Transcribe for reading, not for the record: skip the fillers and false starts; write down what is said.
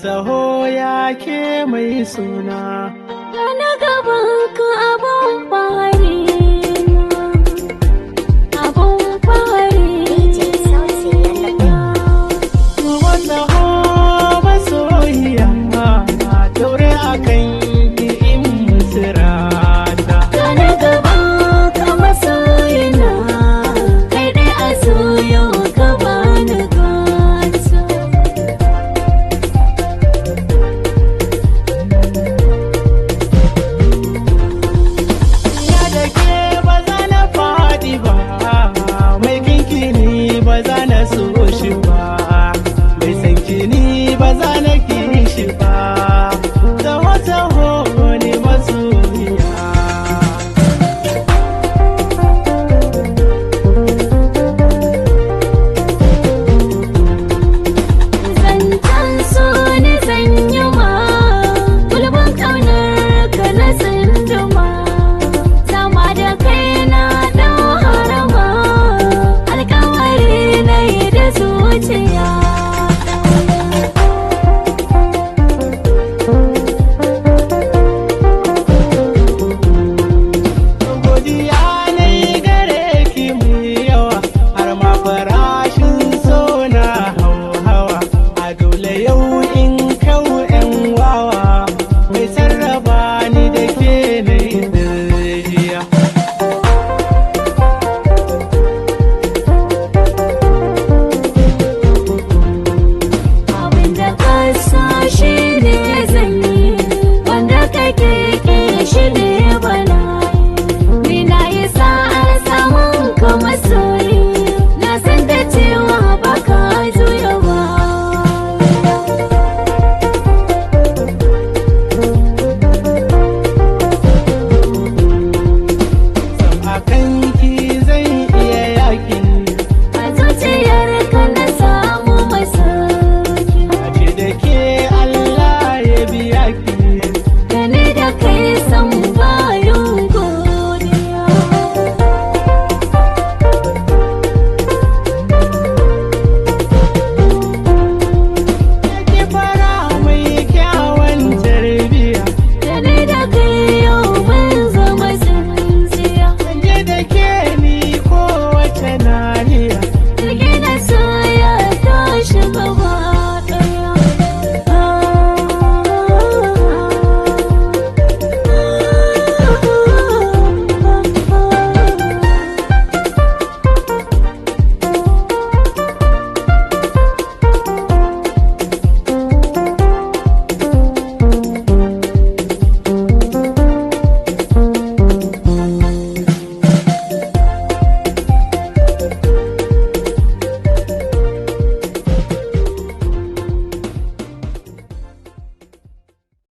taho ya ke mai suna. Na gaban ka abun fahari abun fahari. Wata ho masoyiya daure a kan ki in musirata. Na gaban ka masoyina kai dai a soyo ka bani gata. Ya da ke ba za na faɗi ba, mai kinki ni ba za na so shi ba, mai sanki ni ba za na ki shi ba, taho taho ne masoyiya. Zancen so ni zan yi ma gulbin ƙaunar ka na tsinduma. Sama da kai na ɗau harama alƙawari na yi da zuciya.